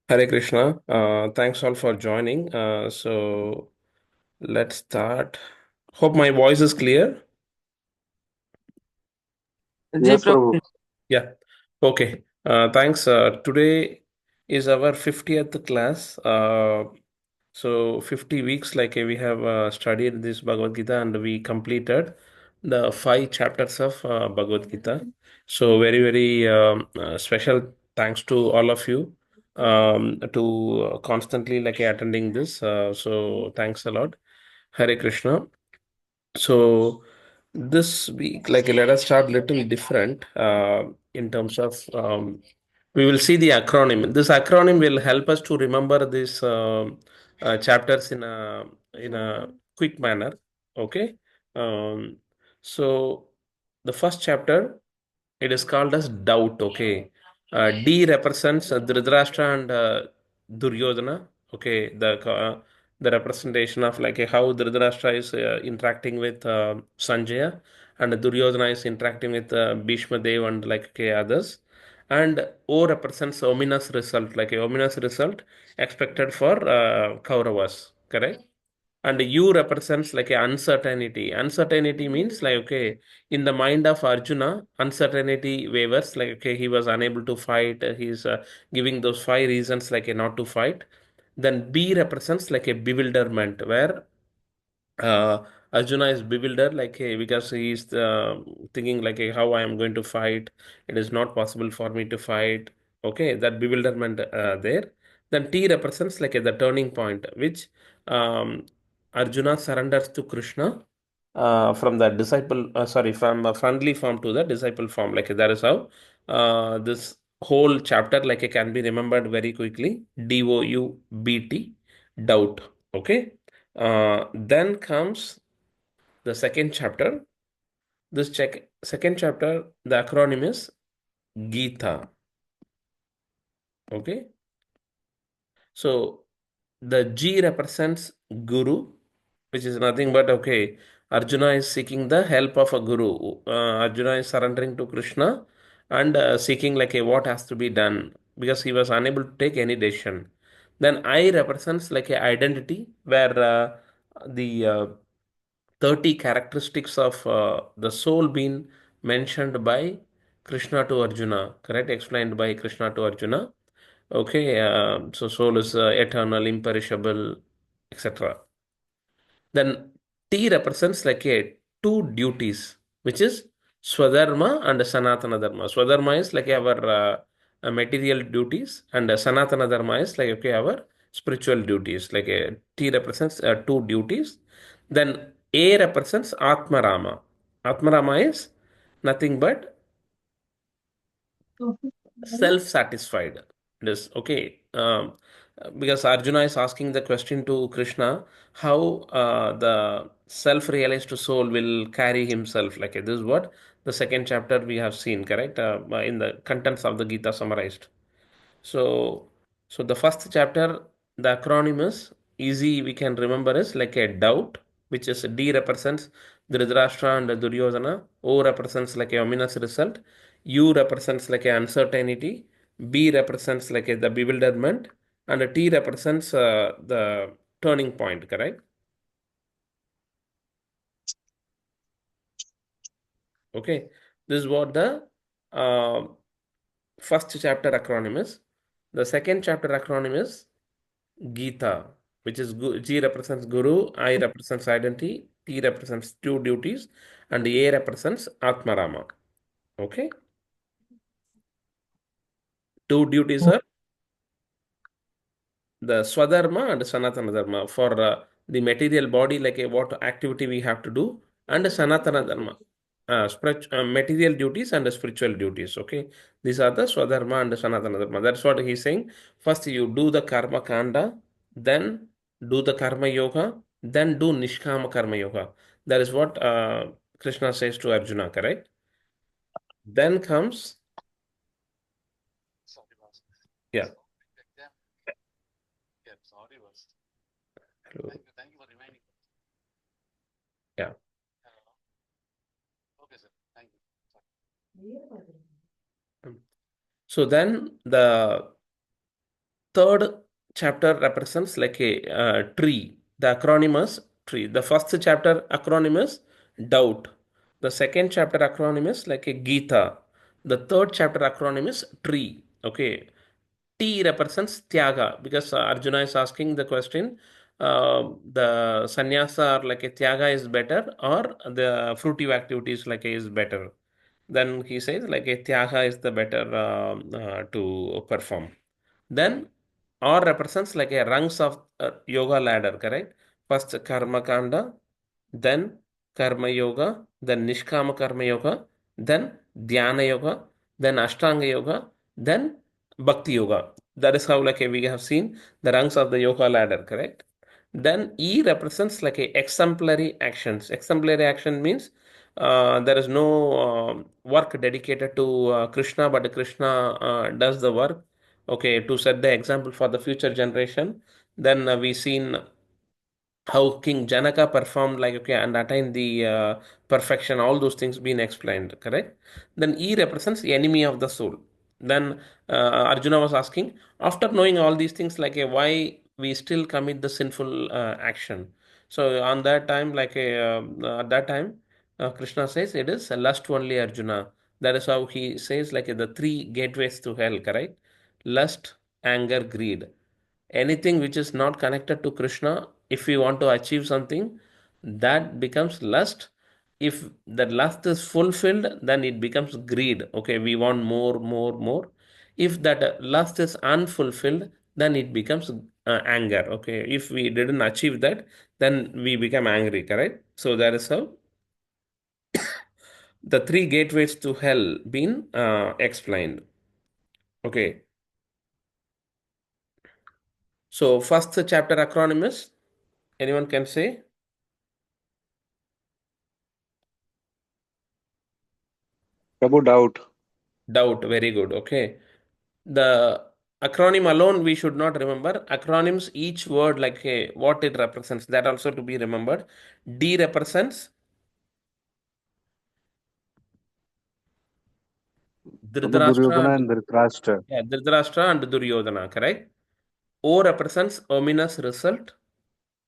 Hare Krishna. Thanks all for joining. So let's start. Hope my voice is clear. Ji Yes, Prabhu. Prabhu. Yeah. Okay. Thanks. Today is our 50th class. So 50 weeks, like we have studied this Bhagavad Gita and we completed the five chapters of Bhagavad Gita. So very special thanks to all of you to constantly like attending this. So thanks a lot. Hare Krishna. So this week, like let us start little different in terms of we will see the acronym. This acronym will help us to remember these chapters in a quick manner. Okay. Um, so the first chapter it is called as doubt. Okay. D represents Dhritarashtra and Duryodhana. Okay. The representation of like how Dhritarashtra is interacting with Sanjaya and Duryodhana is interacting with Bhishma Dev and like okay, others. And O represents ominous result, like a ominous result expected for Kauravas. Correct? And U represents like a uncertainty. Uncertainty means like okay, in the mind of Arjuna, uncertainty wavers. Like okay, he was unable to fight. He's giving those five reasons like a not to fight. Then B represents like a bewilderment, where Arjuna is bewildered, like hey, because he is thinking like hey, how I am going to fight. It is not possible for me to fight. Okay, that bewilderment there. Then T represents like the turning point, which um, Arjuna surrenders to Krishna from the disciple. Sorry, from a friendly form to the disciple form. Like that is how this whole chapter like can be remembered very quickly. DOUBT, doubt. Okay. Then comes the second chapter. Second chapter, the acronym is Gita. Okay. So the G represents Guru, which is nothing but okay. Arjuna is seeking the help of a Guru. Arjuna is surrendering to Krishna and seeking like a what has to be done because he was unable to take any decision. Then I represents like a identity where the 30 characteristics of the soul being mentioned by Krishna to Arjuna, correct? Explained by Krishna to Arjuna. Okay, so soul is eternal, imperishable, etc. Then T represents like a two duties, which is Swadharma and Sanatana Dharma. Swadharma is like our material duties, and Sanatana Dharma is like okay, our spiritual duties. Like a T represents two duties. Then A represents Atmarama. Atmarama is nothing but self-satisfied. It is okay. Because Arjuna is asking the question to Krishna, how the self-realized soul will carry himself. Like this is what the second chapter we have seen, correct? In the contents of the Gita summarized. So, so the first chapter, the acronym is easy. We can remember is like a doubt, which is D represents Dhritarashtra and Duryodhana. O represents like a ominous result. U represents like a uncertainty. B represents like a, the bewilderment, and T represents the turning point. Correct? Okay. This is what the uh, first chapter acronym is. The second chapter acronym is Gita, which is G represents Guru, I represents identity, T represents two duties, and A represents Atmarama. Okay, two duties are the Swadharma and Sanatana Dharma for the material body, like what activity we have to do, and Sanatana Dharma, material duties and spiritual duties. Okay, these are the Swadharma and Sanatana Dharma. That's what he's saying. First, you do the Karma Kanda, then do the Karma Yoga, then do Nishkama Karma Yoga. That is what Krishna says to Arjuna, correct? Then comes, yeah. Hello. Yeah. So then third chapter represents like a tree. The acronym is tree. The first chapter acronym is doubt. The second chapter acronym is like a Gita. The third chapter acronym is tree. Okay. T represents Tyaga because Arjuna is asking the question, the sannyasa or like a Tyaga is better or the fruitive activities like a is better. Then he says like a Tyaga is the better to perform. Then R represents like a rungs of yoga ladder, correct? First karma kanda, then karma yoga, then nishkama karma yoga, then dhyana yoga, then ashtanga yoga, then bhakti yoga. That is how like we have seen the rungs of the yoga ladder, correct? Then E represents like a exemplary actions. Exemplary action means there is no work dedicated to Krishna, but Krishna does the work, okay, to set the example for the future generation. Then we seen how King Janaka performed, like, okay, and attained the perfection, all those things being explained, correct? Then E represents the enemy of the soul. Then Arjuna was asking, after knowing all these things, like, why we still commit the sinful action? So on that time, like, at that time, Krishna says it is a lust only, Arjuna. That is how he says, like, the three gateways to hell, correct? Lust, anger, greed. Anything which is not connected to Krishna, if we want to achieve something, that becomes lust. If the lust is fulfilled, then it becomes greed. Okay, we want more, more, more. If that lust is unfulfilled, then it becomes anger. Okay, if we didn't achieve that, then we become angry, correct? So that is how the three gateways to hell been explained. Okay, so first chapter acronym is, anyone can say? Prabhu, doubt. Doubt, very good. Okay. The acronym alone we should not remember. Acronyms, each word, like hey, what it represents, that also to be remembered. D represents Prabhu, Dhritarashtra Duryodhana and and Dhritarashtra. yeah, Dhritarashtra and Duryodhana, correct? O represents ominous result.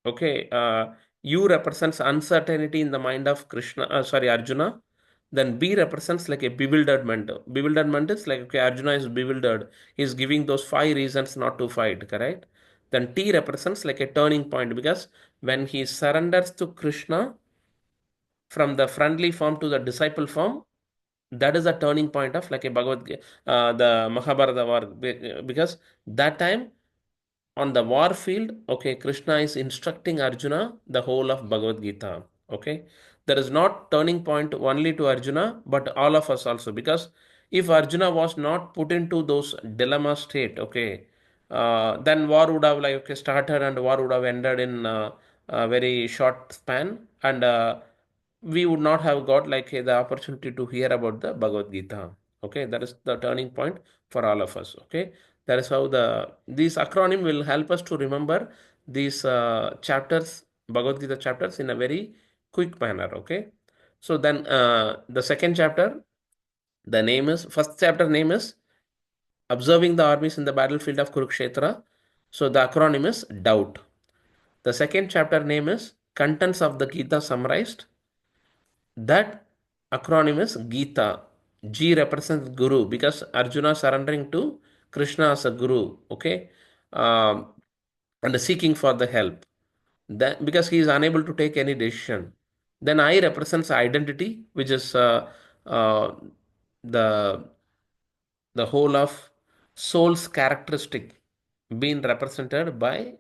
Okay, U represents uncertainty in the mind of Krishna, sorry, Arjuna. Then B represents like a bewilderment. Bewilderment is like, okay, Arjuna is bewildered. He's giving those five reasons not to fight, correct? Then T represents like a turning point because when he surrenders to Krishna from the friendly form to the disciple form, that is a turning point of like a the Mahabharata war. Because that time on the war field, okay, Krishna is instructing Arjuna the whole of Bhagavad Gita. Okay, there is not turning point only to Arjuna, but all of us also. Because if Arjuna was not put into those dilemma state, okay, then war would have like okay, started and war would have ended in a very short span, and we would not have got like the opportunity to hear about the Bhagavad Gita. Okay, that is the turning point for all of us. Okay, that is how these acronym will help us to remember these chapters, Bhagavad Gita chapters, in a very quick manner. Okay, so then the second chapter, the name is first chapter name is observing the armies in the battlefield of Kurukshetra. So the acronym is doubt. The second chapter name is contents of the Gita summarized. That acronym is Gita. G represents Guru because Arjuna surrendering to Krishna as a Guru, okay, um, and seeking for the help. That because he is unable to take any decision. Then I represents identity, which is uh, the the whole of soul's characteristic being represented by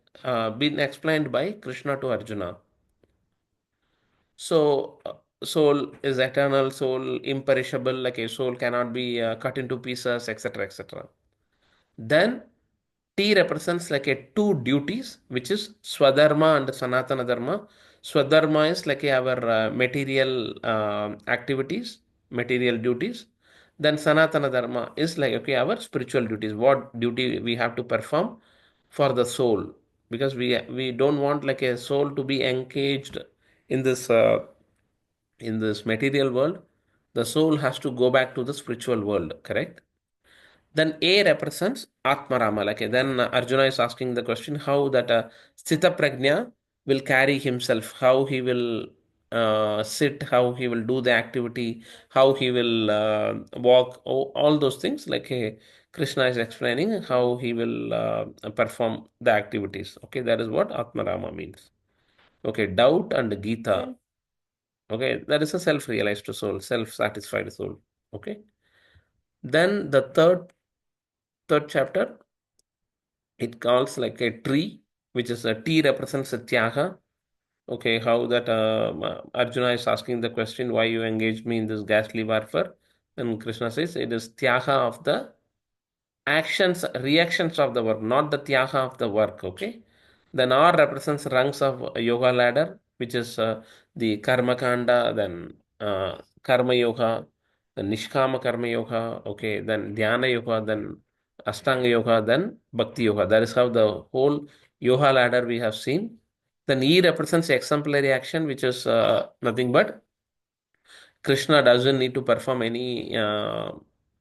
being explained by Krishna to Arjuna. So, soul is eternal, soul imperishable, like a soul cannot be cut into pieces, etc., etc. Then T represents like a two duties, which is Swadharma and Sanatana Dharma. Swadharma is like our material activities, material duties. Then Sanatana Dharma is like okay, our spiritual duties. What duty we have to perform for the soul, because we don't want like a soul to be engaged in this material world. The soul has to go back to the spiritual world, correct? Then A represents Atmarama. Like then Arjuna is asking the question how that Sthita Prajna will carry himself, how he will sit, how he will do the activity, how he will walk, all those things. Like Krishna is explaining how he will perform the activities. Okay, that is what Atmarama means. Okay, doubt and Gita. Okay, that is a self-realized soul, self-satisfied soul. Okay. Then the third chapter, it calls like a tree, which is a T represents a Tyaga. Okay, how that Arjuna is asking the question, why you engaged me in this ghastly warfare? And Krishna says it is Tyaga of the actions, reactions of the work, not the Tyaga of the work. Okay. Then R represents rungs of a yoga ladder, which is the Karma Kanda, then Karma Yoga, then Nishkama Karma Yoga, okay, then Dhyana Yoga, then Ashtanga Yoga, then Bhakti Yoga. That is how the whole yoga ladder we have seen. Then E represents exemplary action, which is nothing but Krishna doesn't need to perform any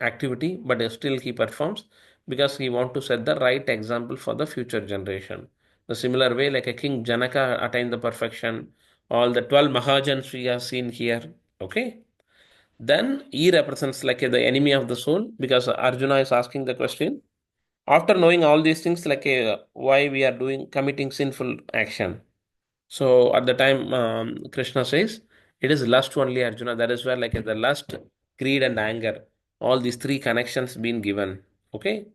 activity, but still he performs because he want to set the right example for the future generation. The similar way, like a King Janaka attained the perfection, all the 12 Mahajans we have seen here. Okay. Then E represents like the enemy of the soul because Arjuna is asking the question. After knowing all these things, like why we are doing committing sinful action. So at the time, Krishna says, it is lust only, Arjuna. That is where like the lust, greed, and anger, all these three connections been given. Okay.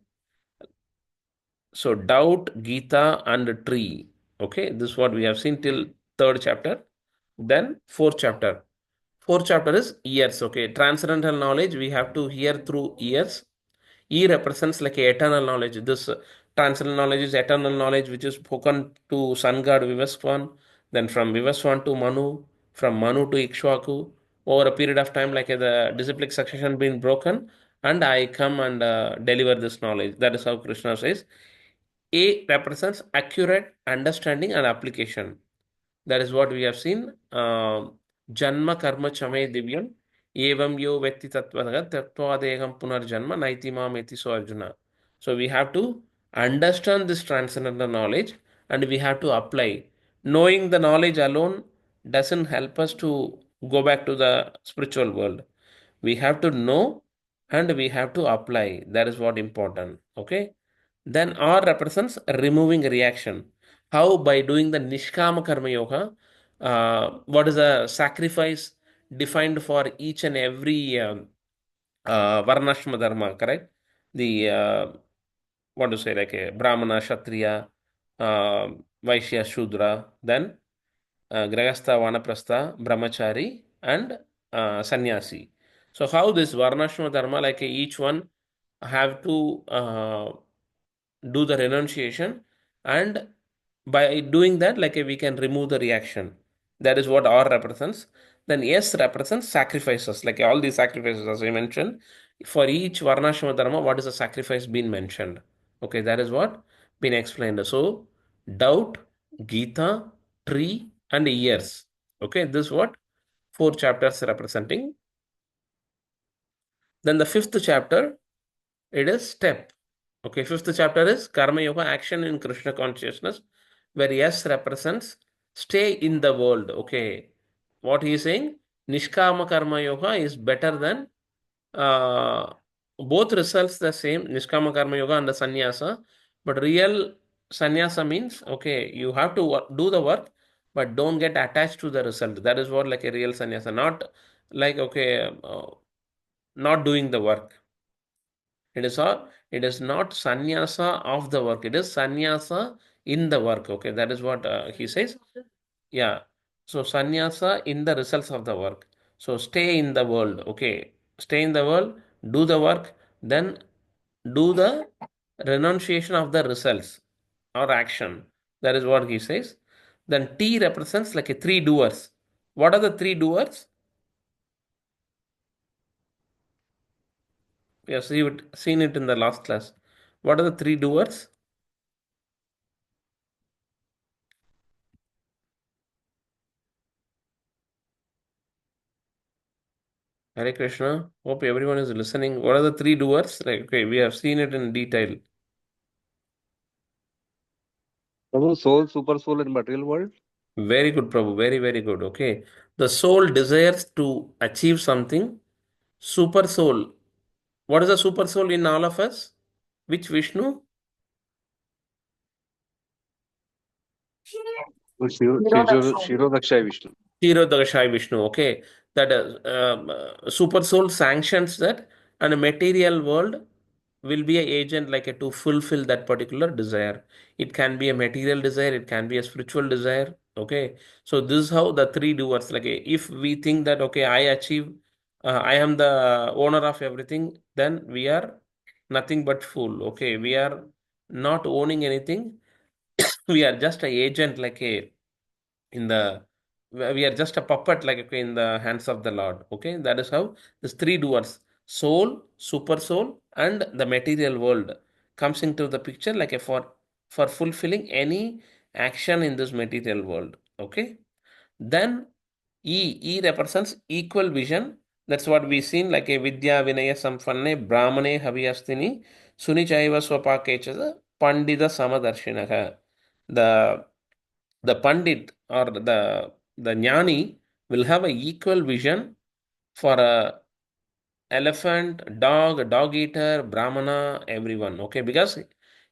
So doubt, Gita, and tree. Okay. This is what we have seen till third chapter. Then fourth chapter. Fourth chapter is ears. Okay. Transcendental knowledge we have to hear through ears. E represents like a eternal knowledge. This transcendental knowledge is eternal knowledge which is spoken to sun god Vivaswan, then from Vivaswan to Manu, from Manu to Ikshwaku. Over a period of time, like the disciplic succession being broken, and I come and deliver this knowledge. That is how Krishna says. A represents accurate understanding and application. That is what we have seen. Janma karma chame divyam evam yo vetti tattvaga tattvadeham punarjanma naiti mam eti so Arjuna. So we have to understand this transcendental knowledge and we have to apply. Knowing the knowledge alone doesn't help us to go back to the spiritual world. We have to know and we have to apply. That is what important. Okay. Then R represents removing reaction. How? By doing the Nishkama Karma Yoga. What is the sacrifice defined for each and every Varnashma Dharma, correct? The, what to say, like a Brahmana, Kshatriya, uh, Vaishya, Shudra, then Grahastha, Vanaprastha, Brahmachari, and Sannyasi. So, how this Varnashma Dharma, like each one have to do the renunciation, and by doing that like we can remove the reaction. That is what R represents. Then S represents sacrifices, like all these sacrifices as I mentioned. For each varnashama dharma, what is the sacrifice being mentioned? Okay, that is what been explained. So doubt, Gita, tree, and ears. Okay, this is what four chapters representing. Then the fifth chapter, it is step. Okay, fifth chapter is Karma Yoga, action in Krishna consciousness, where S represents stay in the world. Okay, what he is saying, Nishkama Karma Yoga is better than uh, both results the same, Nishkama Karma Yoga and the Sannyasa, but real Sannyasa means, okay, you have to do the work, but don't get attached to the result. That is what like a real Sannyasa, not like, okay, not doing the work. It is not sannyasa of the work. It is sannyasa in the work. Okay, that is what he says. Yeah. So sannyasa in the results of the work. So stay in the world. Okay. Stay in the world, do the work, then do the renunciation of the results or action. That is what he says. Then T represents like a three doers. What are the three doers? We have seen it in the last class. What are the three doers? Hare Krishna. Hope everyone is listening. What are the three doers? Like, okay, we have seen it in detail. Prabhu, soul, super soul, and material world. Very good, Prabhu. Very, very good. Okay. The soul desires to achieve something. Super soul. What is the super soul in all of us? Which Vishnu? Shiro Dakshay Vishnu. Hero Dakshai Vishnu, okay. That super soul sanctions that, and a material world will be an agent like to fulfill that particular desire. It can be a material desire, it can be a spiritual desire. Okay. So this is how the three doers, like if we think that okay, I am the owner of everything, then we are nothing but fool. Okay. We are not owning anything. We are just an agent, like a in the we are just a puppet, like okay, in the hands of the Lord. Okay, that is how these three doers, soul, super soul, and the material world, comes into the picture, like a for fulfilling any action in this material world. Okay, then e represents equal vision. That's what we seen, like a vidya vinaya sampanne brahmane haviyastini suni chaiva swapakechada pandita samadarshinaha. The pandit or the jnani will have a equal vision for a elephant, dog eater, brahmana, everyone. Okay, because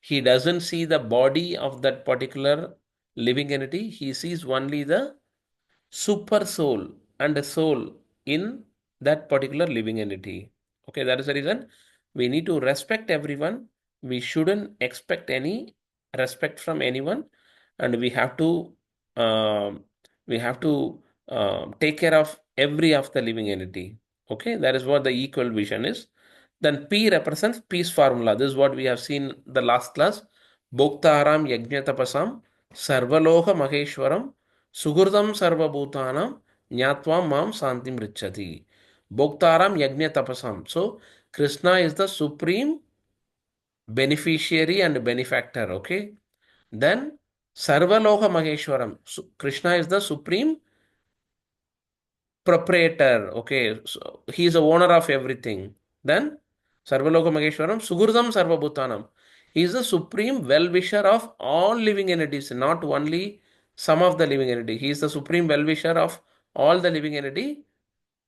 he doesn't see the body of that particular living entity. He sees only the super soul and a soul in that particular living entity. Okay, that is the reason we need to respect everyone. We shouldn't expect any respect from anyone, and um, we have to take care of every of the living entity. Okay, that is what the equal vision is. Then P represents peace formula. This is what we have seen the last class. Bhoktaram yajnatapasam sarvaloka maheshwaram Sugurdam sarvabhutanam jnatvam mam santim richati. Bhoktaram yajna tapasam. So Krishna is the supreme beneficiary and benefactor. Okay. Then Sarvaloka Maheshwaram. Krishna is the supreme proprietor. Okay. So he is the owner of everything. Then Sarvaloka Maheshwaram, Sugurdam Sarvabhutanam. He is the supreme well-wisher of all living entities, not only some of the living entity. He is the supreme well-wisher of all the living entity.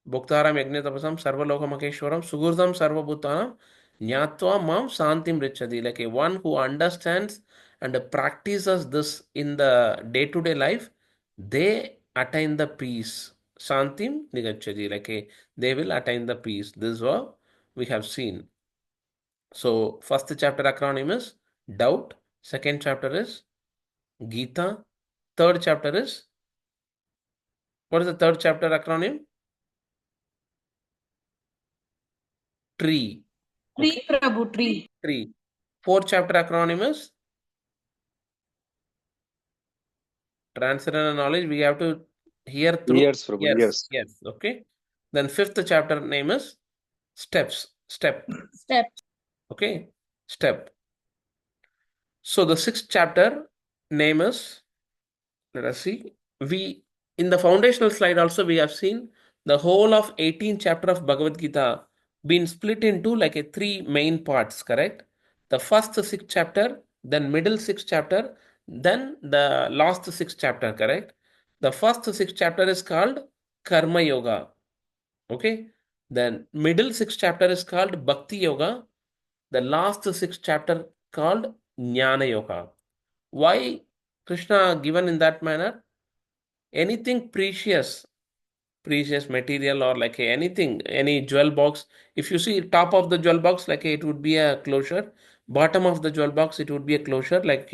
Bhoktaram Yagnatapasam Sarvalokamakeshwaram Sugurdam Sarvabhutanam Nyatva Mam Santim Richadi. Like a one who understands and practices this in the day-to-day life, they attain the peace. Santim Nigachadi. Like a they will attain the peace. This is what we have seen. So first chapter acronym is doubt. Second chapter is Gita. Third chapter is, what is the third chapter acronym? Tree. Tree, Okay. Prabhu, tree. Tree. Fourth chapter acronym is transcendental knowledge. We have to hear through Years, Prabhu, yes, years. yes. Okay. Then fifth chapter name is steps. Step. Step. Okay. Step. So the sixth chapter name is, let us see. We in the foundational slide also we have seen the whole of 18th chapter of Bhagavad Gita been split into like a three main parts, correct? The first six chapter, then middle six chapter, then the last six chapter, correct? The first six chapter is called Karma Yoga. Okay. Then middle six chapter is called Bhakti Yoga. The last six chapter called Jnana Yoga. Why Krishna given in that manner? Anything precious material, or like anything, any jewel box, if you see top of the jewel box, like it would be a closure, bottom of the jewel box it would be a closure, like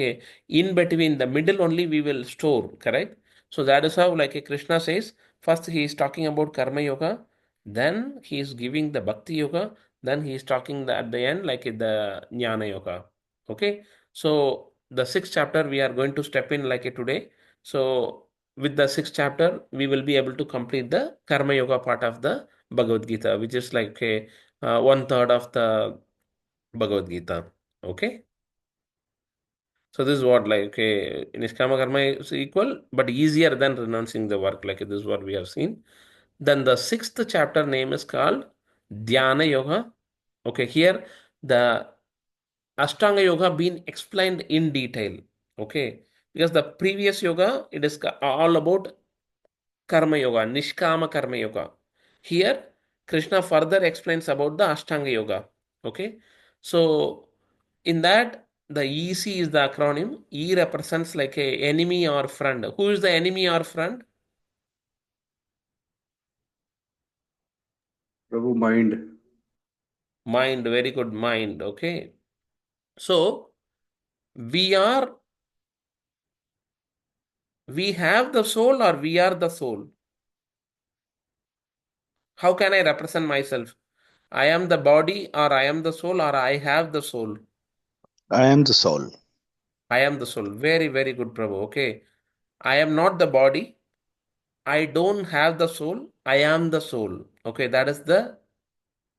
in between the middle only we will store, correct? So that is how, like Krishna says, first he is talking about karma yoga, then he is giving the bhakti yoga, then he is talking at the end like the jnana yoga. Okay, so the sixth chapter we are going to step in like today. So with the sixth chapter, we will be able to complete the Karma Yoga part of the Bhagavad Gita, which is like a one third of the Bhagavad Gita. Okay. So this is what, like Niskama Karma is equal, but easier than renouncing the work. Like this is what we have seen. Then the sixth chapter name is called Dhyana Yoga. Okay, here the Ashtanga Yoga been explained in detail. Okay, because the previous yoga it is all about Karma Yoga, Nishkama Karma Yoga. Here, Krishna further explains about the Ashtanga Yoga. Okay, so in that, the EC is the acronym. E represents like a enemy or friend. Who is the enemy or friend? Prabhu, mind. Mind. Very good, mind. Okay, so we are we have the soul or we are the soul. How can I represent myself? I am the body or I am the soul or I have the soul. I am the soul. I am the soul. Very, very good, Prabhu. Okay. I am not the body. I don't have the soul. I am the soul. Okay. That is the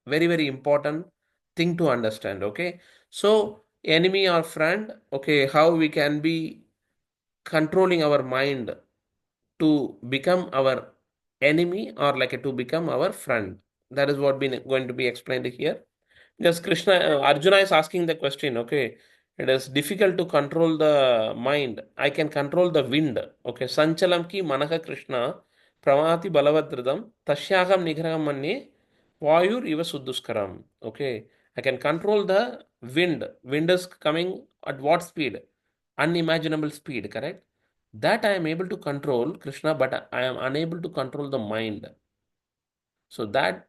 very, very important thing to understand. Okay. So, enemy or friend, okay, how we can be controlling our mind to become our enemy or like to become our friend. That is what been going to be explained here. Yes, Krishna, Arjuna is asking the question, okay. It is difficult to control the mind. I can control the wind. Okay. Sanchalam ki manaka Krishna pramati balavadridam tashyaham nigraham manye vayur iva suddhuskaram. Okay. I can control the wind. Wind is coming at what speed? Unimaginable speed, correct? That I am able to control, Krishna, but I am unable to control the mind. So that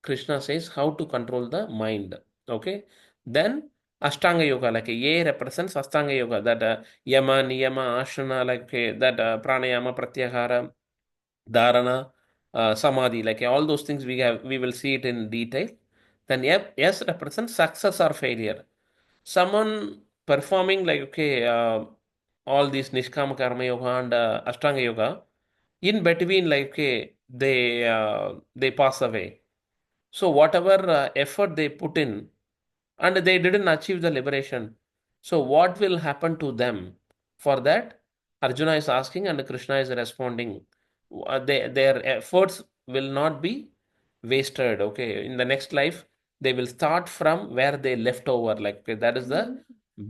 Krishna says how to control the mind. Okay. Then Ashtanga Yoga, like A represents Ashtanga Yoga, that Yama, Niyama, Asana, like that Pranayama, Pratyahara, Dharana, Samadhi, like all those things we will see it in detail. Then S represents success or failure. Someone performing like all these Nishkama Karma Yoga and Ashtanga Yoga, in between like they pass away. So whatever effort they put in and they didn't achieve the liberation. So what will happen to them? For that, Arjuna is asking and Krishna is responding. Their efforts will not be wasted. Okay, in the next life, they will start from where they left over. Like okay, that is the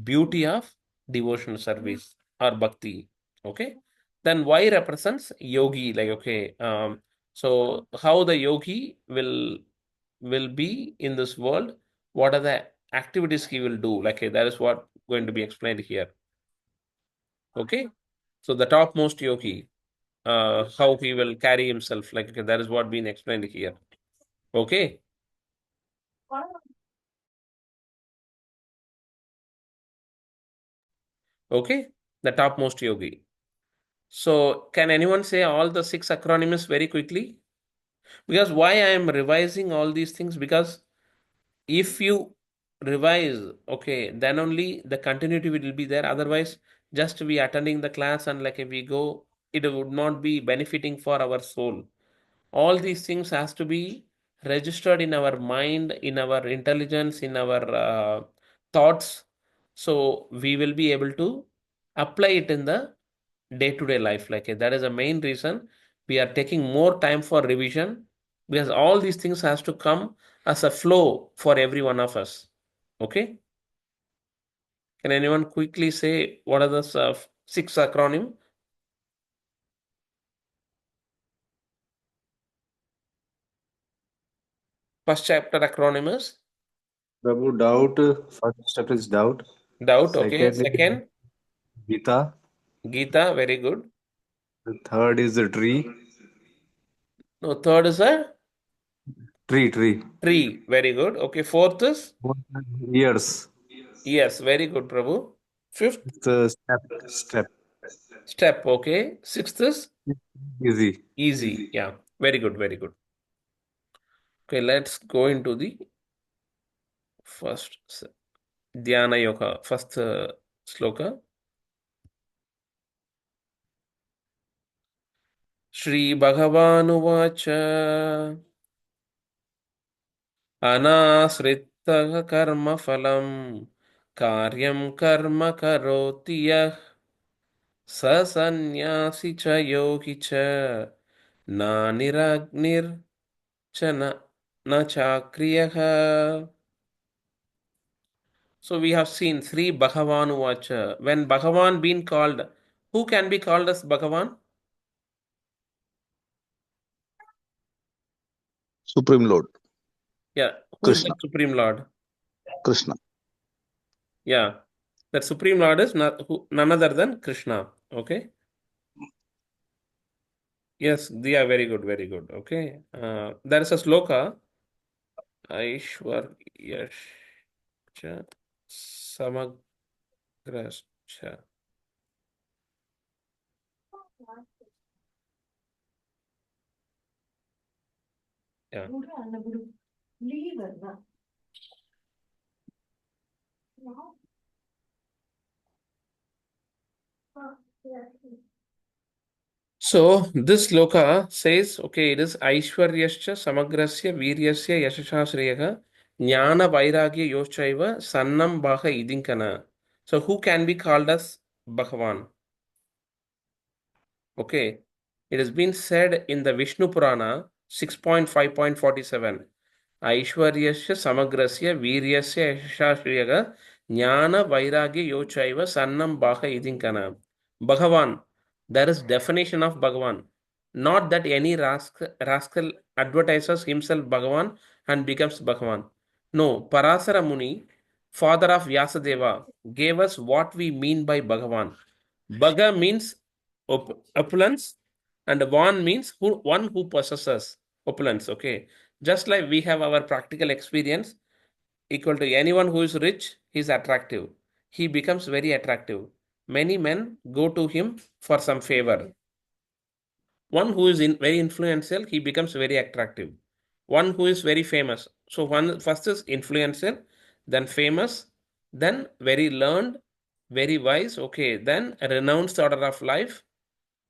beauty of devotional service or bhakti. Okay, then Y represents yogi. Like okay, so how the yogi will be in this world, what are the activities he will do, like that is what going to be explained here. Okay, so the topmost yogi, how he will carry himself, like okay, that is what being explained here. Okay. Okay, the topmost yogi. So can anyone say all the six acronyms very quickly? Because why I am revising all these things, because if you revise, okay, then only the continuity will be there. Otherwise, just we attending the class and like if we go, it would not be benefiting for our soul. All these things has to be registered in our mind, in our intelligence, in our thoughts. So we will be able to apply it in the day-to-day life. Like that is the main reason we are taking more time for revision, because all these things has to come as a flow for every one of us. Okay. Can anyone quickly say what are the six acronym? First chapter acronym is Prabhu, doubt. First step is doubt. doubt. Okay. Second is Second, Gita. Gita. Very good. The third is the tree. No, third is a Tree. tree. Very good. Okay. Fourth is Fourth is years. yes. Very good, Prabhu. Fifth, It's a step. step. Okay. Sixth is Easy. easy. Yeah. Very good. Very good. Okay. Let's go into the first Dhyana Yoga. First sloka. Shri Bhagavanuvacha Anasritta karma phalam karyam karma karoti yah स सन्न्यासी च योगी च Na niragnir cha na chakriyah. So we have seen Sri Bhagavan Vacha. When Bhagavan been called, who can be called as Bhagavan? Supreme Lord, Yeah, who's the Krishna, Supreme Lord? Krishna. Yeah, that Supreme Lord is none other than Krishna. Okay. Yes, they are very good, very good. Okay. There is a sloka. Aishwaryascha samagrascha. Yeah. So this sloka says, okay, it is Aishwaryascha samagrasya viryasya yashashasriyaha jnana vairagya yochaiva sannam bhaga idinkana. So who can be called as Bhagavan? Okay. It has been said in the Vishnu Purana 6.5.47. Aishwaryasya samagrasya viryasya yashashriyaha jnana vairagya yochaiva sannam bhaga idinkana. Bhagavan. There is definition of Bhagavan. Not that any rascal advertises himself Bhagavan and becomes Bhagavan. No, Parasara Muni, father of Vyasadeva, gave us what we mean by Bhagavan. Bhaga means opulence, and Van means one who possesses opulence. Okay, just like we have our practical experience, equal to anyone who is rich, he is attractive. He becomes very attractive. Many men go to him for some favor. One who is very influential, he becomes very attractive. One who is very famous. So one first is influential, then famous, then very learned, very wise. Okay, then a renounced order of life.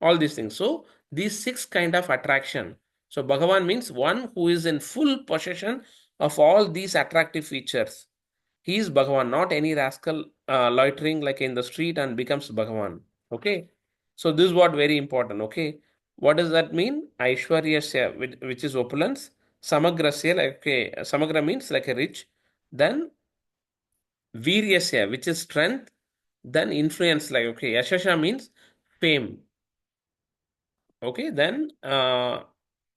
All these things. So these six kind of attraction. So Bhagavan means one who is in full possession of all these attractive features. He is Bhagavan, not any rascal loitering like in the street and becomes Bhagavan. Okay. So this is what very important. Okay. What does that mean? Aishwaryasya, which is opulence. Samagrasya, like, okay, Samagra means like a rich. Then Viryasya, which is strength. Then influence, like, okay, Yashasha means fame. Okay. Then Jnana,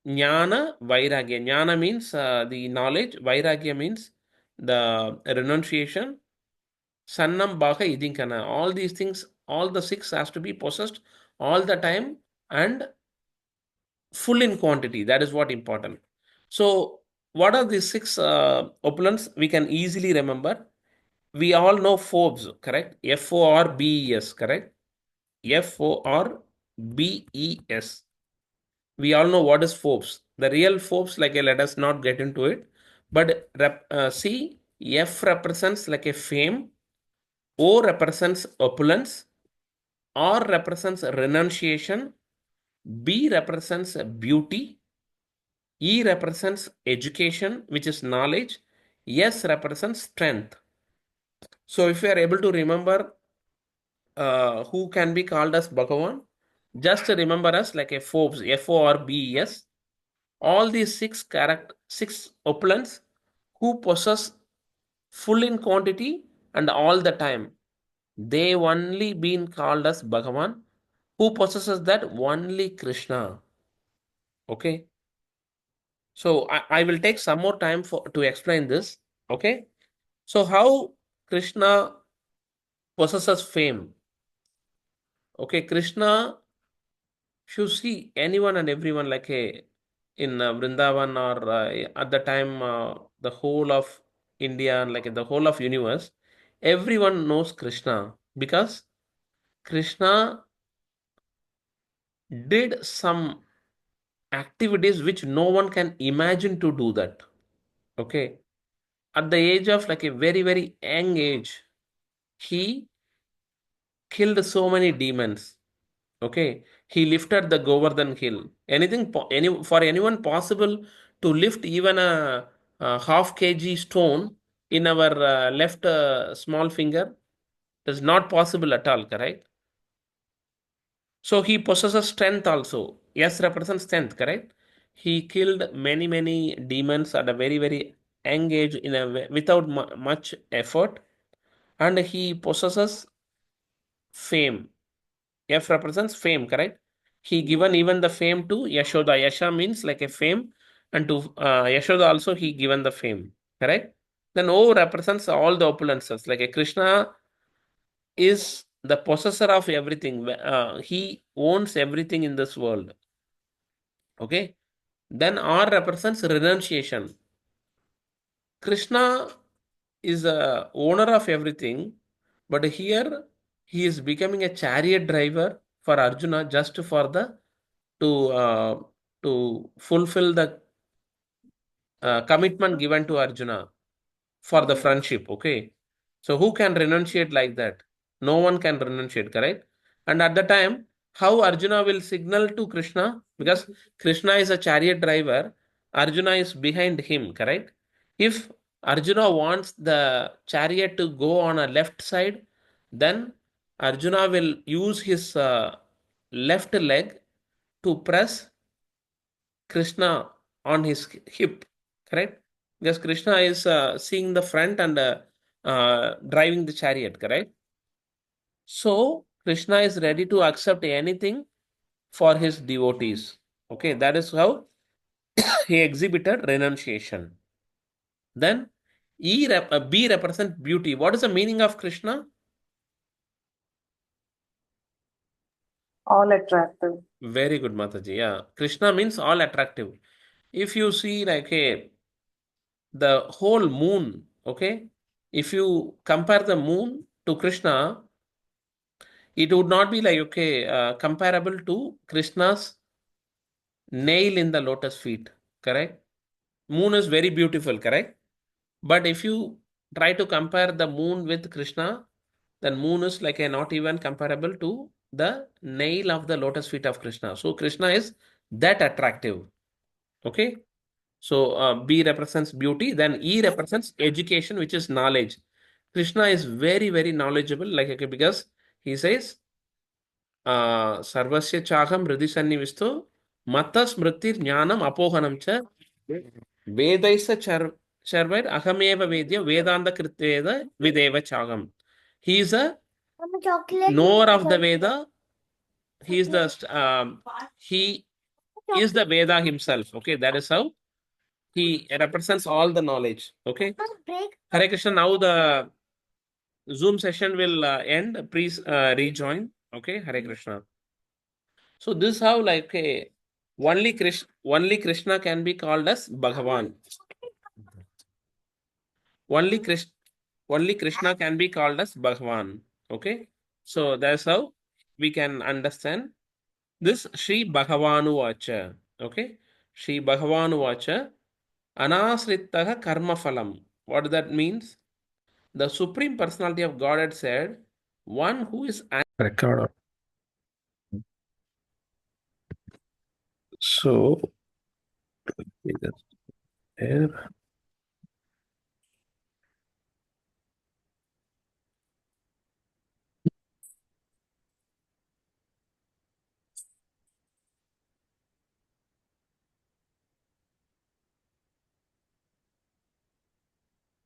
Vairagya. Jnana means the knowledge. Vairagya means the renunciation. Sannam Bhaga Idinkana. All these things, all the six has to be possessed all the time and full in quantity. That is what important. So, what are these six opulents? We can easily remember. We all know Forbes, correct? Forbes, correct? Forbes. We all know what is Forbes. The real Forbes, like let us not get into it. But see, F represents like a fame, O represents opulence, R represents renunciation, B represents beauty, E represents education, which is knowledge, S represents strength. So if you are able to remember who can be called as Bhagavan, just remember us like a Forbes, Forbes. All these six opulents who possess full in quantity and all the time. They only been called as Bhagavan. Who possesses that? Only Krishna. Okay. So I will take some more time to explain this. Okay. So how Krishna possesses fame? Okay, Krishna should see anyone and everyone like a in Vrindavan or at the time the whole of India and like the whole of universe, everyone knows Krishna because Krishna did some activities which no one can imagine to do that. Okay. At the age of like a very, very young age, he killed so many demons. Okay. He lifted the Govardhan hill. For anyone possible to lift even a half kg stone in our left small finger is not possible at all, correct? So he possesses strength also. S represents strength, correct? He killed many demons at a very young age in without much effort, and he possesses fame. F represents fame, correct? He given even the fame to Yashoda. Yasha means like a fame, and to Yashoda also he given the fame, correct? Then O represents all the opulences. Like a Krishna is the possessor of everything. He owns everything in this world. Okay. Then R represents renunciation. Krishna is a owner of everything, but here he is becoming a chariot driver for Arjuna just for the to uh, to fulfill the commitment given to Arjuna for the friendship. Okay, so who can renunciate like that? No one can renunciate, correct? And at the time, how Arjuna will signal to Krishna, because Krishna is a chariot driver, Arjuna is behind him, correct? If Arjuna wants the chariot to go on a left side, then Arjuna will use his left leg to press Krishna on his hip, correct? Because Krishna is seeing the front and driving the chariot, correct? So Krishna is ready to accept anything for his devotees. Okay, that is how he exhibited renunciation. Then B represents beauty. What is the meaning of Krishna? All attractive. Very good, Mataji. Yeah, Krishna means all attractive. If you see, like, hey, the whole moon, okay, if you compare the moon to Krishna, it would not be like, okay, comparable to Krishna's nail in the lotus feet, correct? Moon is very beautiful, correct? But if you try to compare the moon with Krishna, then moon is like a not even comparable to the nail of the lotus feet of Krishna. So Krishna is that attractive. Okay. So B represents beauty, then E represents education, which is knowledge. Krishna is very knowledgeable, like, okay, because he says, Sarvasya chaham hridhi sannivisto mata smritir jnanam apohanam cha vedaisa charvair ahameva vedya vedanta kritveda videva chagam. He is a knower of the Veda. He is the he is the Veda himself. Okay, that is how he represents all the knowledge. Okay. Hare Krishna. Now the Zoom session will end. Please rejoin. Okay. Hare Krishna. So this how, like, only Krishna can be called as Bhagavan. Only Krishna only Krishna can be called as Bhagavan. Okay. So that's how we can understand this Sri Bhagavanu Vacha. Okay. Sri Bhagavanu Vacha Anasrittaha Karma Phalam. What that means? The Supreme Personality of Godhead said, one who is record. So, here.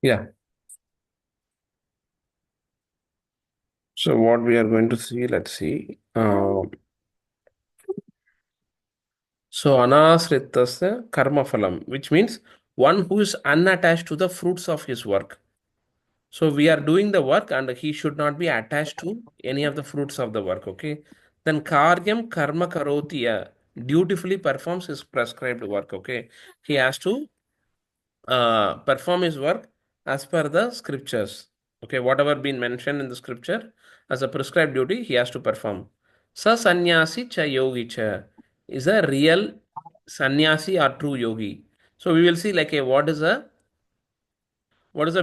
Yeah. So what we are going to see, let's see. So anasritasya karma phalam, which means one who is unattached to the fruits of his work. So we are doing the work and he should not be attached to any of the fruits of the work. Okay. Then karyam karma karotiya dutifully performs his prescribed work. Okay. He has to perform his work as per the scriptures. Okay, whatever been mentioned in the scripture as a prescribed duty, he has to perform. Sa sannyasi cha yogi cha is a real sannyasi or true yogi. So we will see, like, a what is the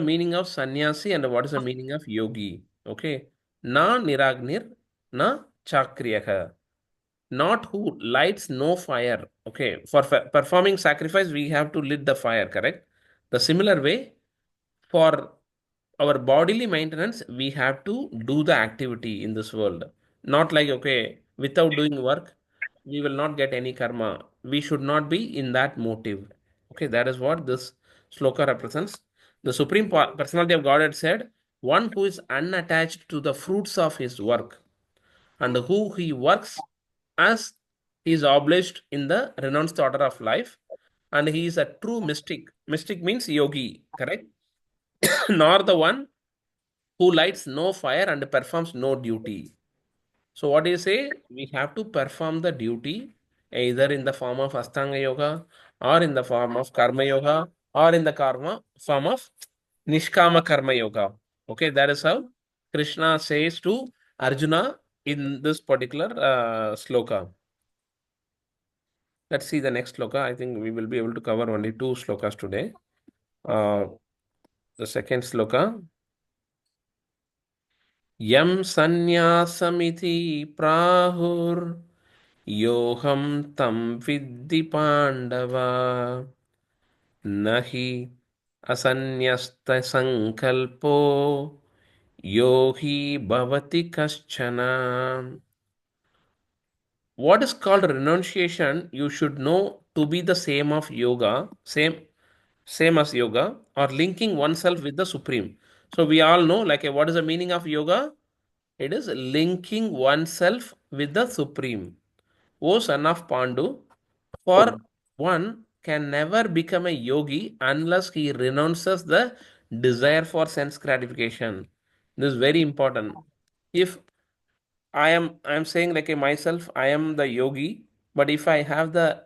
meaning of sannyasi and what is the meaning of yogi. Okay, na niragnir na chakriyaha, not who lights no fire. Okay, for performing sacrifice we have to lit the fire, correct? The similar way, for our bodily maintenance we have to do the activity in this world, not like, okay, without doing work we will not get any karma. We should not be in that motive. Okay, that is what this sloka represents. The Supreme Personality of Godhead said, one who is unattached to the fruits of his work and who he works as he is obliged in the renounced order of life, and he is a true mystic. Mystic means yogi, correct? Nor the one who lights no fire and performs no duty. So, what do you say? We have to perform the duty either in the form of Astanga Yoga or in the form of Karma Yoga or in the karma form of Nishkama Karma Yoga. Okay, that is how Krishna says to Arjuna in this particular sloka. Let's see the next sloka. I think we will be able to cover only two slokas today. The second sloka. Yam sannyasamithi prahur yoham tam viddi pandava nahi asanyasta sankalpo yohi bhavati kaschana. What is called renunciation, you should know to be the same of yoga, same as yoga, or linking oneself with the supreme. So we all know, like, what is the meaning of yoga? It is linking oneself with the supreme. O son of Pandu, for one can never become a yogi unless he renounces the desire for sense gratification. This is very important. If I am saying like a myself, I am the yogi, but if I have the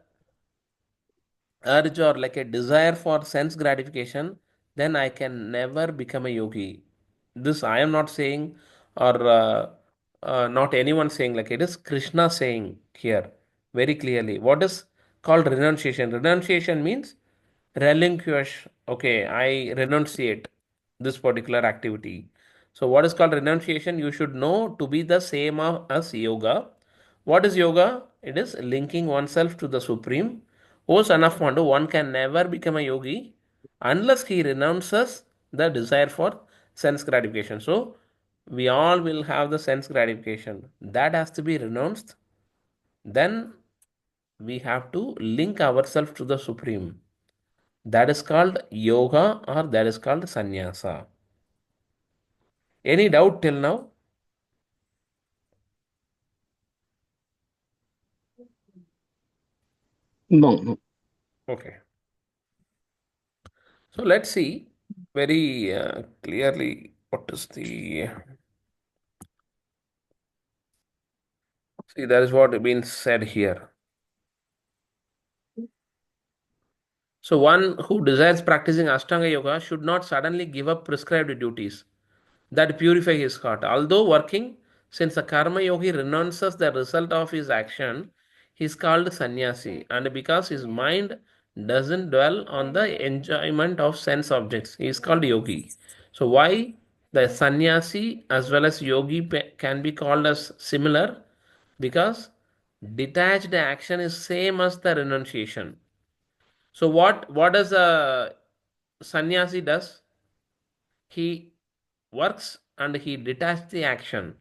urge or like a desire for sense gratification, then I can never become a yogi. This I am not saying, or not anyone saying, like it is Krishna saying here very clearly. What is called renunciation? Renunciation means relinquish. Okay, I renunciate this particular activity. So, what is called renunciation? You should know to be the same as yoga. What is yoga? It is linking oneself to the supreme. O son of Pandu, one can never become a yogi unless he renounces the desire for sense gratification. So, we all will have the sense gratification. That has to be renounced. Then we have to link ourselves to the supreme. That is called yoga or that is called sannyasa. Any doubt till now? No, no. Okay. So let's see very clearly what is the. See, that is what been said here. So one who desires practicing Ashtanga Yoga should not suddenly give up prescribed duties that purify his heart. Although working, since the karma yogi renounces the result of his action, he is called sannyasi. And because his mind doesn't dwell on the enjoyment of sense objects, he is called yogi. So, why the sannyasi as well as yogi can be called as similar? Because detached action is same as the renunciation. So, what does a sannyasi does? He works and he detaches the action,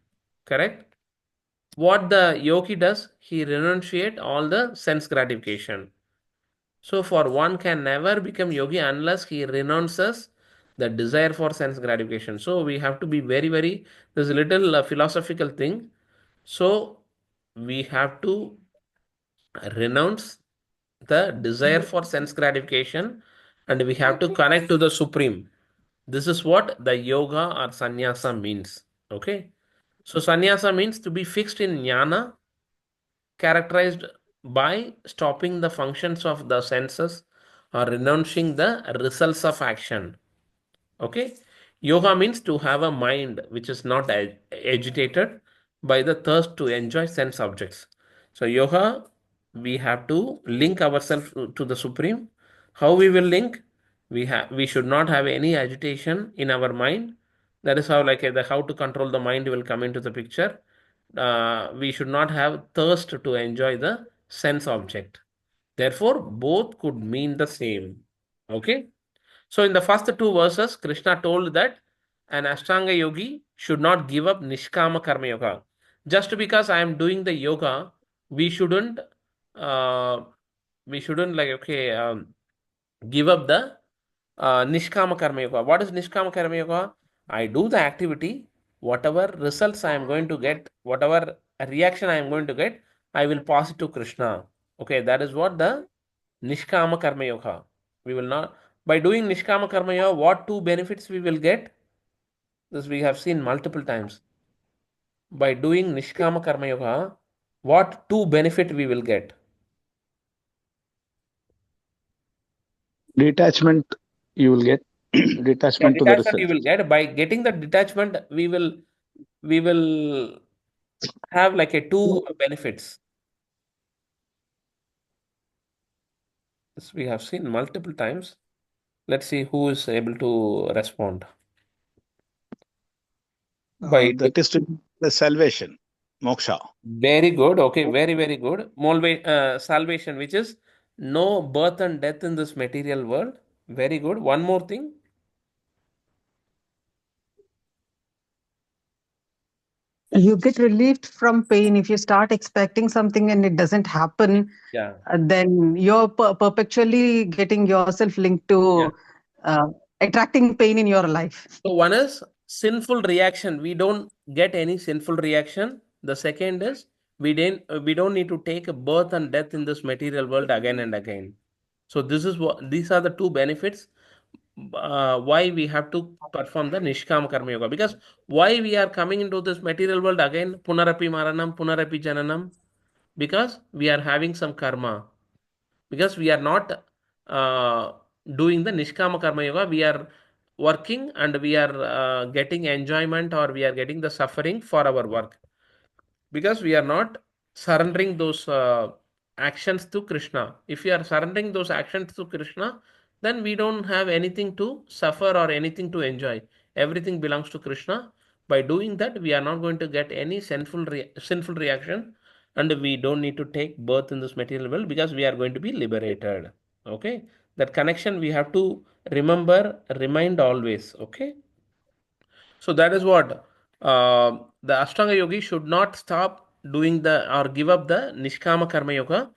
correct? What the yogi does, he renunciate all the sense gratification. So for one can never become yogi unless he renounces the desire for sense gratification. So we have to be very, there's a little philosophical thing. So we have to renounce the desire for sense gratification and we have to connect to the supreme. This is what the yoga or sannyasa means. Okay. So sannyasa means to be fixed in jnana, characterized by stopping the functions of the senses or renouncing the results of action. Okay. Yoga means to have a mind which is not agitated by the thirst to enjoy sense objects. So, yoga, we have to link ourselves to the Supreme. How we will link? We should not have any agitation in our mind. That is how, like, the how to control the mind will come into the picture. We should not have thirst to enjoy the sense object. Therefore, both could mean the same. Okay. So, in the first two verses, Krishna told that an Ashtanga yogi should not give up Nishkama Karma Yoga. Just because I am doing the yoga, we shouldn't uh, we shouldn't like okay give up the nishkama karma yoga. What is nishkama karma yoga? I do the activity, whatever results I am going to get, whatever reaction I am going to get, I will pass it to Krishna. Okay, that is what the nishkama karma yoga. We will not, by doing nishkama karma yoga, what two benefits we will get? This we have seen multiple times. By doing nishkama karma yoga, what two benefit we will get? Detachment you will get. Yeah, Detachment to the detachment you result. will get. By getting the detachment, we will have like a two benefits. This we have seen multiple times. Let's see who is able to respond. By That is to the salvation, moksha. very good. Okay, very, very good. Salvation, which is no birth and death in this material world. Very good. One more thing. You get relieved from pain if you start expecting something and it doesn't happen. Yeah. Then you're perpetually getting yourself linked Yeah. to uh, attracting pain in your life. So one is sinful reaction. We don't get any sinful reaction. The second is we don't need to take a birth and death in this material world again and again. So this is what these are the two benefits why we have to perform the Nishkam Karma Yoga. Because why we are coming into this material world again, Punarapi Maranam, Punarapi Jananam, because we are having some karma. Because we are not uh, doing the Nishkama Karma Yoga, we are working and we are getting enjoyment or we are getting the suffering for our work because we are not surrendering those actions to Krishna. If we are surrendering those actions to Krishna, then we don't have anything to suffer or anything to enjoy. Everything belongs to Krishna. By doing that, we are not going to get any sinful reaction, and we don't need to take birth in this material world because we are going to be liberated. Okay, that connection we have to remind always. Okay. So that is what the Ashtanga yogi should not stop doing the or give up the Nishkama Karma Yoga,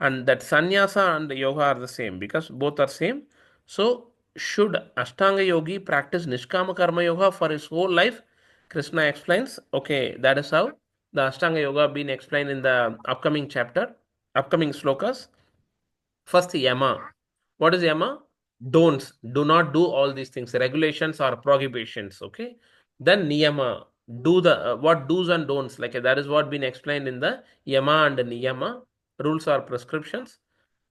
and that Sannyasa and Yoga are the same because both are same. So should Ashtanga yogi practice Nishkama Karma Yoga for his whole life? Krishna explains. Okay, that is how the Ashtanga Yoga been explained in the upcoming chapter, upcoming slokas. First, Yama. What is Yama? Don'ts. Do not do all these things. Regulations or prohibitions. Okay. Then Niyama. Do the what do's and don'ts. Like that is what been explained in the Yama and Niyama rules or prescriptions.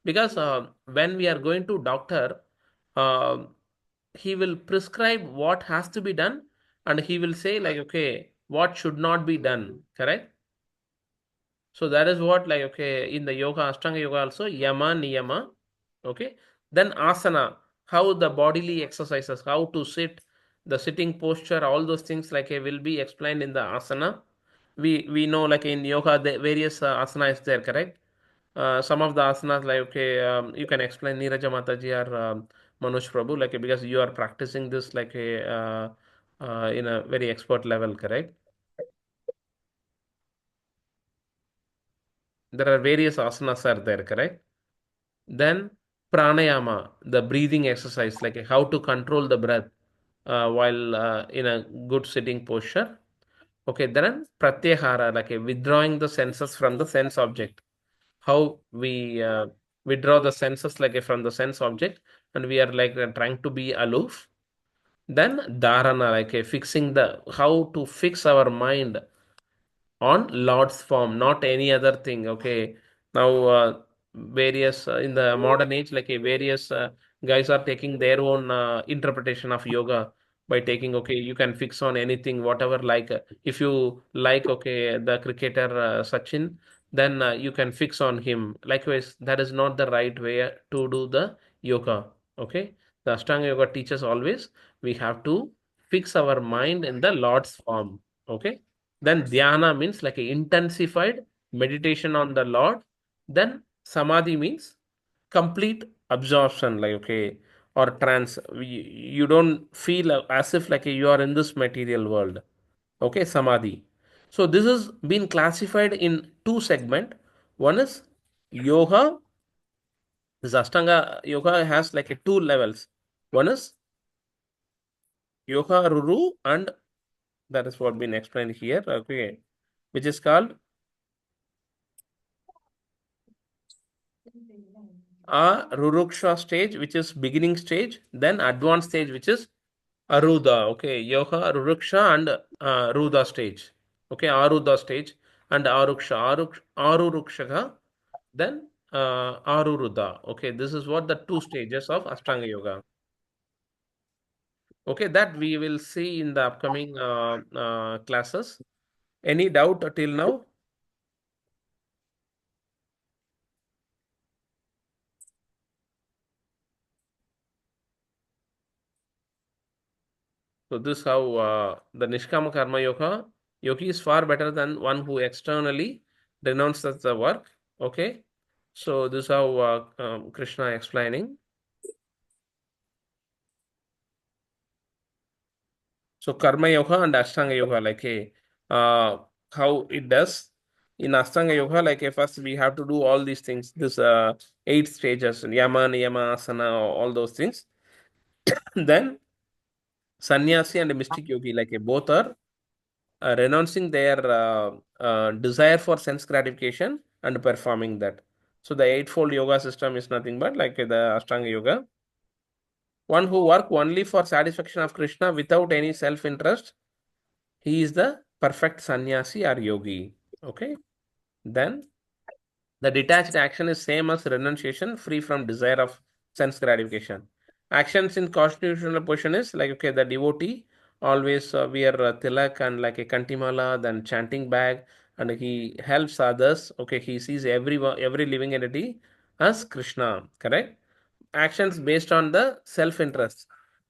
Because when we are going to doctor, uh, he will prescribe what has to be done, and he will say like, okay, what should not be done. Correct. So that is what like okay in the yoga Ashtanga yoga also yama niyama. Okay. Then asana, how the bodily exercises, how to sit, the sitting posture, all those things like will be explained in the asana. We know like in yoga the various asana is there, correct? Some of the asanas like okay you can explain Neeraja Mataji or Manoj Prabhu like because you are practicing this like a in a very expert level, correct? There are various asanas are there, correct? Then pranayama, the breathing exercise, like how to control the breath while in a good sitting posture. Okay, then pratyahara, like withdrawing the senses from the sense object. How we withdraw the senses like from the sense object, and we are like trying to be aloof. Then dharana, like fixing the how to fix our mind on Lord's form, not any other thing. Okay. Now, various in the modern age, like various guys are taking their own interpretation of yoga by taking, okay, you can fix on anything, whatever, like if you like, okay, the cricketer Sachin, then you can fix on him. Likewise, that is not the right way to do the yoga. Okay. The Ashtanga yoga teaches always we have to fix our mind in the Lord's form. Okay. Then dhyana means like a intensified meditation on the Lord. Then samadhi means complete absorption, like okay, or trance. You don't feel as if like you are in this material world. Okay, samadhi. So this has been classified in two segment. One is yoga. This Ashtanga yoga has like a 2 levels. One is yoga ruru, and that is what been explained here. Okay, which is called Ruruksha stage, which is beginning stage, then advanced stage, which is Aruda. Okay, Yoga, Ruruksha, and Ruda stage. Okay, Aruda stage and Arurukshaka, then Aruruda. Okay, this is what the 2 stages of Ashtanga Yoga. Okay, that we will see in the upcoming classes. Any doubt till now? So this is how the Nishkama Karma yogi is far better than one who externally denounces the work. Okay, so this is how Krishna explaining. So Karma Yoga and Ashtanga Yoga, like how it does in Ashtanga Yoga, like first we have to do all these things. This 8 stages, Yama, Niyama, Asana, all those things. Then Sannyasi and Mystic Yogi, like both are renouncing their desire for sense gratification and performing that. So the eightfold yoga system is nothing but like the Ashtanga Yoga. One who work only for satisfaction of Krishna without any self-interest, he is the perfect sannyasi or yogi. Okay. Then the detached action is same as renunciation, free from desire of sense gratification. Actions in constitutional position is like, okay, the devotee always wear tilak and like a kantimala, then chanting bag, and he helps others. Okay, he sees every living entity as Krishna, correct? Actions based on the self-interest.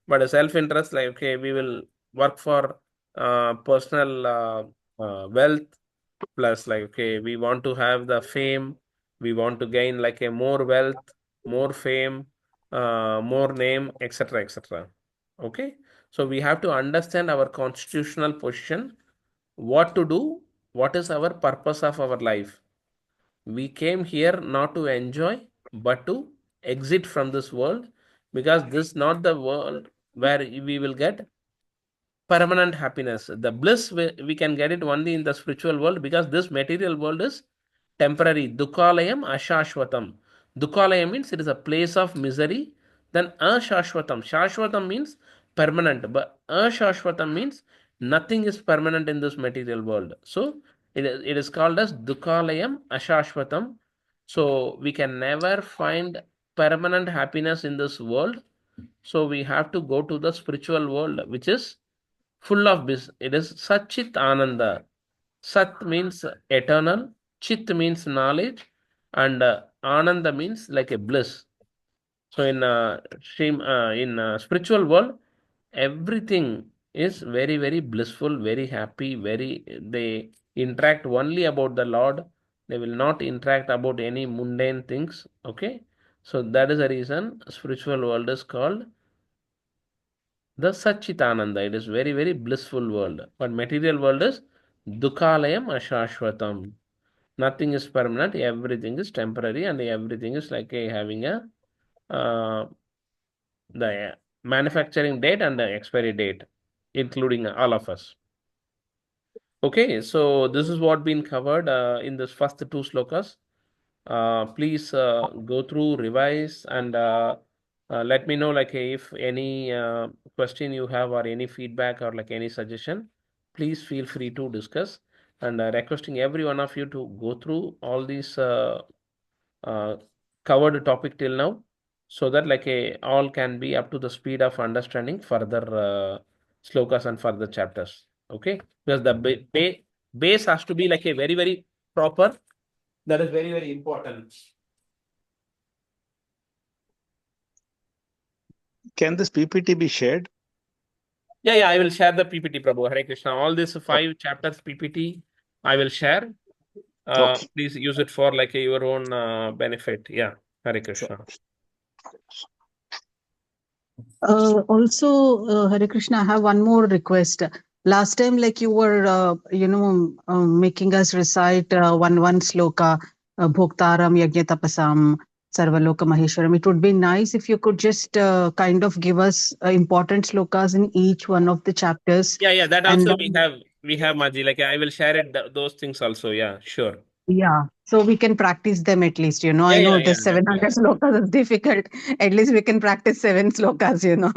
But a self-interest, like, okay, we will work for personal wealth, plus like, okay, we want to have the fame, we want to gain like a more wealth, more fame, more name, etc., etc. Okay, so we have to understand our constitutional position, what to do, what is our purpose of our life. We came here not to enjoy, but to exit from this world, because this is not the world where we will get permanent happiness. The bliss we can get it only in the spiritual world, because this material world is temporary. Dukhalayam ashashwatam. Dukhalayam means it is a place of misery. Then ashashwatam. Shashwatam means permanent, but ashashwatam means nothing is permanent in this material world. So it is called as Dukhalayam ashashwatam. So we can never find permanent happiness in this world. So we have to go to the spiritual world, which is full of bliss. It is Satchit Ananda. Sat means eternal, Chit means knowledge, and Ananda means like a bliss. So in spiritual world, everything is very very blissful, very happy, very they interact only about the Lord. They will not interact about any mundane things. Okay, so that is the reason spiritual world is called the Satchitananda. It is very, very blissful world. But material world is Dukhalayam Ashashwatam. Nothing is permanent, everything is temporary, and everything is like having a the manufacturing date and the expiry date, including all of us. Okay, so this is what been covered in this first 2 slokas. Please go through, revise, and let me know like if any question you have or any feedback or like any suggestion. Please feel free to discuss, and requesting every one of you to go through all these uh, covered topic till now, so that like all can be up to the speed of understanding further slokas and further chapters. Okay, because the base has to be like a very very proper. That is very very important. Can this PPT be shared? Yeah, I will share the PPT, Prabhu. Hare Krishna. All these 5 chapters PPT, I will share. Okay. Please use it for like your own benefit. Yeah, Hare Krishna. Also, Hare Krishna, I have one more request. Last time, like you were, making us recite one sloka. Bhoktaram Yajnatapasam Sarvaloka Maheshwaram. It would be nice if you could just kind of give us important slokas in each one of the chapters. Yeah, that And also we have Maji. Like I will share it those things also. Yeah, sure. yeah, so we can practice them at least, you know. I know the 700 Definitely. slokas is difficult. At least we can practice 7 slokas, you know.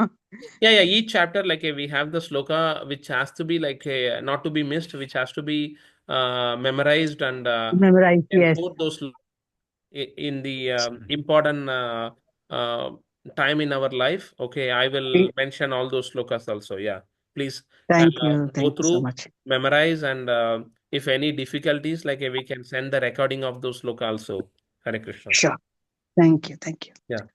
Yeah. Each chapter, like we have the sloka which has to be like not to be missed, which has to be memorized, and Memorize, can yes. quote those in the important uh, time in our life. Okay, I will mention all those slokas also. Yeah, please Thank you. go Thank you so through, much. memorize, and if any difficulties, like we can send the recording of those sloka also. Hare Krishna. Sure. Thank you. Thank you. Yeah.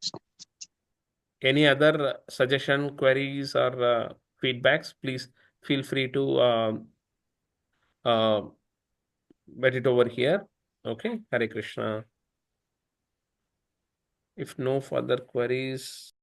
Any other suggestion, queries, or feedbacks, please feel free to uh, bet it over here. Okay, Hare Krishna. If no further queries,